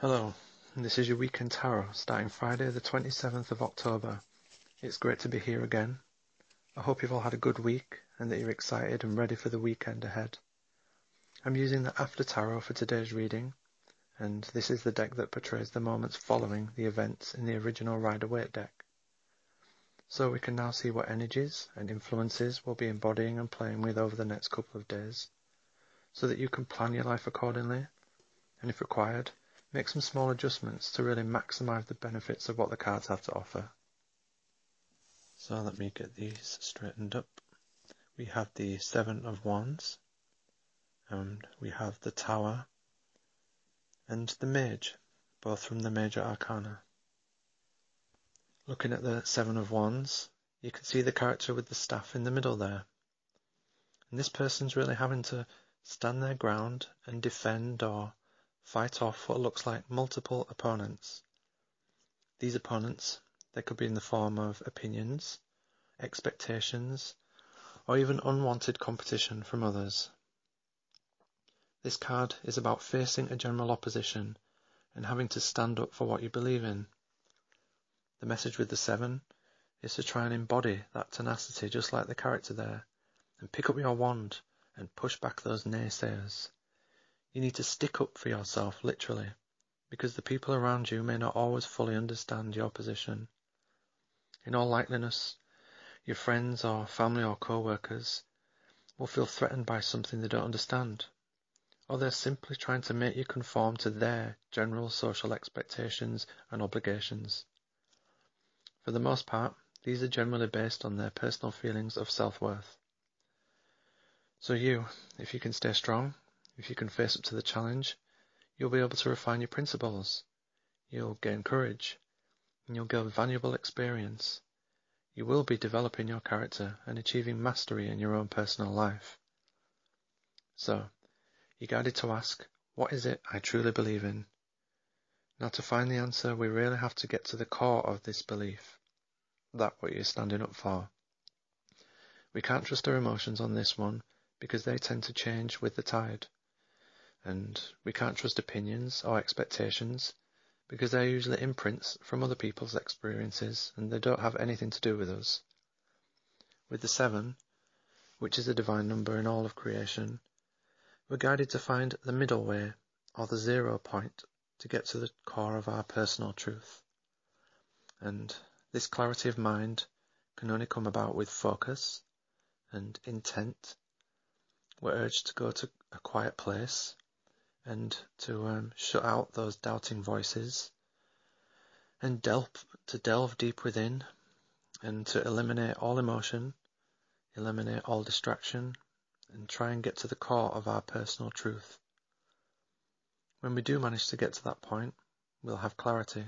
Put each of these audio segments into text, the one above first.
Hello, this is your weekend tarot starting Friday the 27th of October. It's great to be here again. I hope you've all had a good week and that you're excited and ready for the weekend ahead. I'm using the After Tarot for today's reading, and this is the deck that portrays the moments following the events in the original Rider-Waite deck. So we can now see what energies and influences we'll be embodying and playing with over the next couple of days, so that you can plan your life accordingly, and if required, make some small adjustments to really maximise the benefits of what the cards have to offer. So let me get these straightened up. We have the Seven of Wands, and we have the Tower, and the Mage, both from the Major Arcana. Looking at the Seven of Wands, you can see the character with the staff in the middle there. And this person's really having to stand their ground and defend or fight off what looks like multiple opponents. These opponents, they could be in the form of opinions, expectations, or even unwanted competition from others. This card is about facing a general opposition and having to stand up for what you believe in. The message with the Seven is to try and embody that tenacity just like the character there, and pick up your wand and push back those naysayers. You need to stick up for yourself, literally, because the people around you may not always fully understand your position. In all likeliness, your friends or family or co-workers will feel threatened by something they don't understand, or they're simply trying to make you conform to their general social expectations and obligations. For the most part, these are generally based on their personal feelings of self-worth. So you, if you can stay strong, if you can face up to the challenge, you'll be able to refine your principles, you'll gain courage, and you'll gain valuable experience. You will be developing your character and achieving mastery in your own personal life. So, you're guided to ask, what is it I truly believe in? Now to find the answer, we really have to get to the core of this belief, that what you're standing up for. We can't trust our emotions on this one, because they tend to change with the tide. And we can't trust opinions or expectations because they're usually imprints from other people's experiences and they don't have anything to do with us. With the Seven, which is a divine number in all of creation, we're guided to find the middle way, or the 0 point, to get to the core of our personal truth. And this clarity of mind can only come about with focus and intent. We're urged to go to a quiet place and to shut out those doubting voices and delve deep within and to eliminate all emotion, eliminate all distraction, and try and get to the core of our personal truth. When we do manage to get to that point, we'll have clarity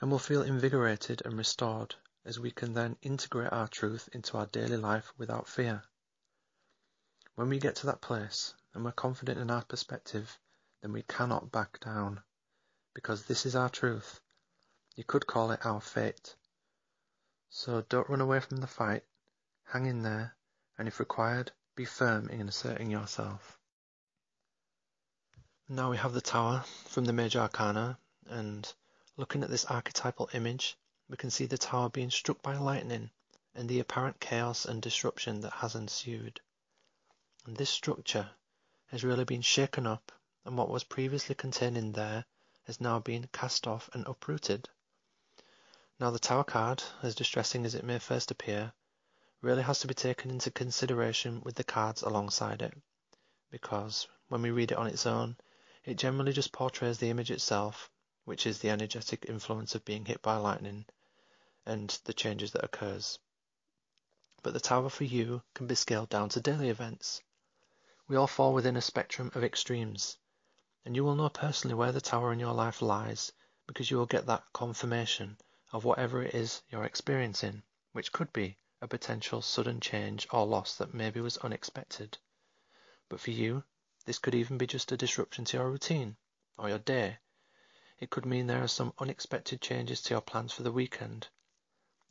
and we'll feel invigorated and restored as we can then integrate our truth into our daily life without fear. When we get to that place and we're confident in our perspective, then we cannot back down, because this is our truth. You could call it our fate. So don't run away from the fight, hang in there, and if required, be firm in asserting yourself. Now we have the Tower from the Major Arcana, and looking at this archetypal image, we can see the Tower being struck by lightning and the apparent chaos and disruption that has ensued. And this structure has really been shaken up, and what was previously contained in there has now been cast off and uprooted. Now the Tower card, as distressing as it may first appear, really has to be taken into consideration with the cards alongside it, because when we read it on its own, it generally just portrays the image itself, which is the energetic influence of being hit by lightning and the changes that occurs. But the Tower for you can be scaled down to daily events. We all fall within a spectrum of extremes, and you will know personally where the Tower in your life lies because you will get that confirmation of whatever it is you're experiencing, which could be a potential sudden change or loss that maybe was unexpected. But for you, this could even be just a disruption to your routine or your day. It could mean there are some unexpected changes to your plans for the weekend.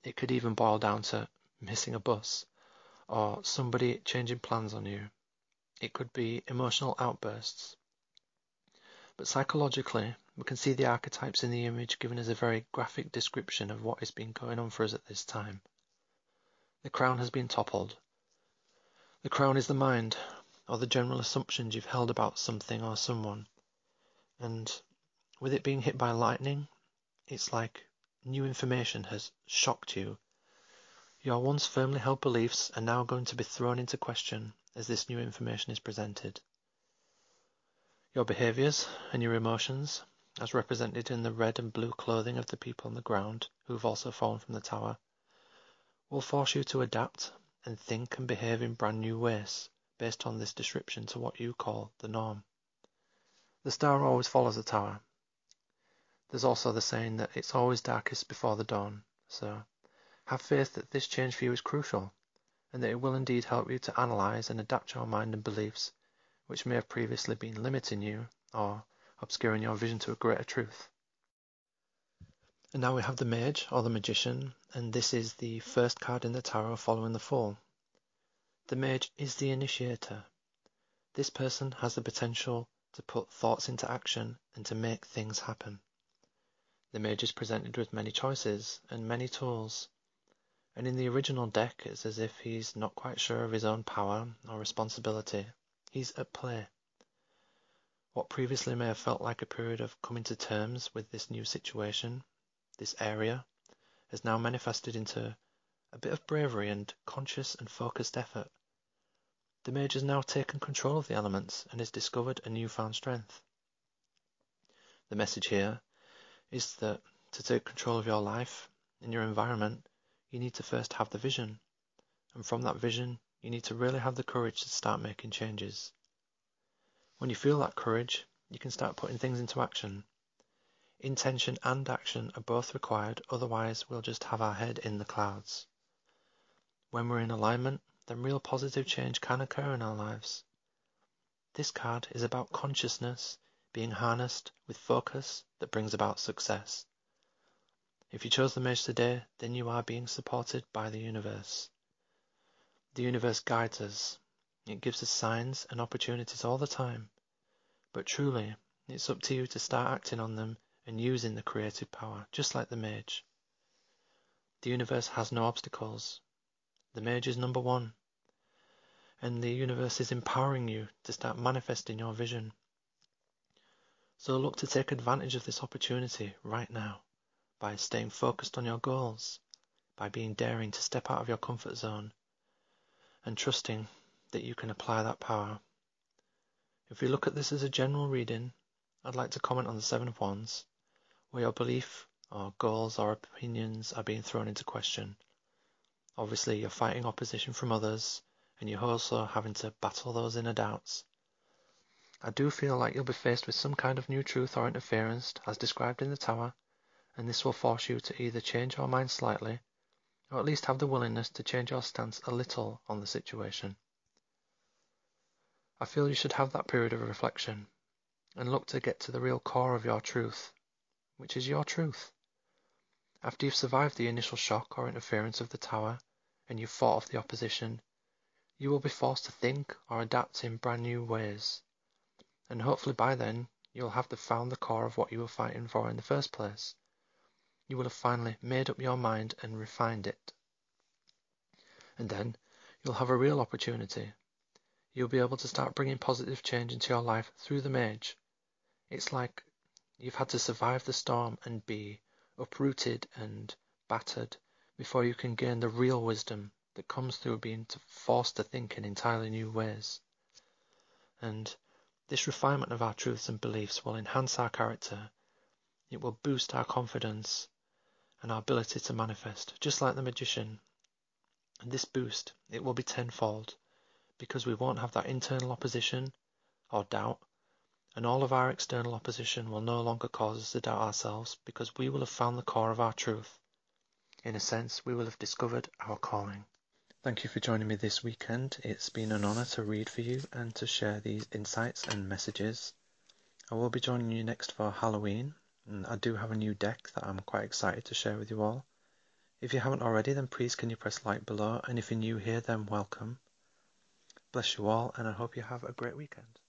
It could even boil down to missing a bus or somebody changing plans on you. It could be emotional outbursts. But psychologically, We can see the archetypes in the image giving us a very graphic description of what has been going on for us at this time. The crown has been toppled. The crown is the mind, or the general assumptions you've held about something or someone. And with it being hit by lightning, it's like new information has shocked you. Your once firmly held beliefs are now going to be thrown into question as this new information is presented. Your behaviours and your emotions, as represented in the red and blue clothing of the people on the ground who have also fallen from the tower, will force you to adapt and think and behave in brand new ways based on this disruption to what you call the norm. The star always follows the tower. There's also the saying that it's always darkest before the dawn, so have faith that this change for you is crucial and that it will indeed help you to analyse and adapt your mind and beliefs which may have previously been limiting you or obscuring your vision to a greater truth. And now we have the mage or the magician, and this is the first card in the tarot following the fall. The mage is the initiator. This person has the potential to put thoughts into action and to make things happen. The mage is presented with many choices and many tools, and in the original deck it's as if he's not quite sure of his own power or responsibility. He's at play. What previously may have felt like a period of coming to terms with this new situation, this area, has now manifested into a bit of bravery and conscious and focused effort. The mage has now taken control of the elements and has discovered a newfound strength. The message here is that to take control of your life and your environment, you need to first have the vision. And from that vision, you need to really have the courage to start making changes. When you feel that courage, you can start putting things into action. Intention and action are both required, otherwise we'll just have our head in the clouds. When we're in alignment, then real positive change can occur in our lives. This card is about consciousness being harnessed with focus that brings about success. If you chose the mage today, then you are being supported by the universe. The universe guides us. It gives us signs and opportunities all the time. But truly, it's up to you to start acting on them and using the creative power, just like the mage. The universe has no obstacles. The mage is number one. And the universe is empowering you to start manifesting your vision. So look to take advantage of this opportunity right now by staying focused on your goals, by being daring to step out of your comfort zone and trusting that you can apply that power. If we look at this as a general reading, I'd like to comment on the Seven of Wands, where your belief or goals or opinions are being thrown into question. Obviously, you're fighting opposition from others, and you're also having to battle those inner doubts. I do feel like you'll be faced with some kind of new truth or interference, as described in the Tower, and this will force you to either change your mind slightly, or at least have the willingness to change your stance a little on the situation. I feel you should have that period of reflection, and look to get to the real core of your truth, which is your truth. After you've survived the initial shock or interference of the Tower, and you've fought off the opposition, you will be forced to think or adapt in brand new ways. And hopefully by then, you'll have found the core of what you were fighting for in the first place. You will have finally made up your mind and refined it. And then, you'll have a real opportunity. You'll be able to start bringing positive change into your life through the mage. It's like you've had to survive the storm and be uprooted and battered before you can gain the real wisdom that comes through being forced to think in entirely new ways. And this refinement of our truths and beliefs will enhance our character. It will boost our confidence and our ability to manifest, just like the magician. And this boost, it will be tenfold, because we won't have that internal opposition or doubt, and all of our external opposition will no longer cause us to doubt ourselves, because we will have found the core of our truth. In a sense, we will have discovered our calling. Thank you for joining me this weekend. It's been an honour to read for you and to share these insights and messages. I will be joining you next for Halloween, and I do have a new deck that I'm quite excited to share with you all. If you haven't already, then please can you press like below, and if you're new here, then welcome. Bless you all, and I hope you have a great weekend.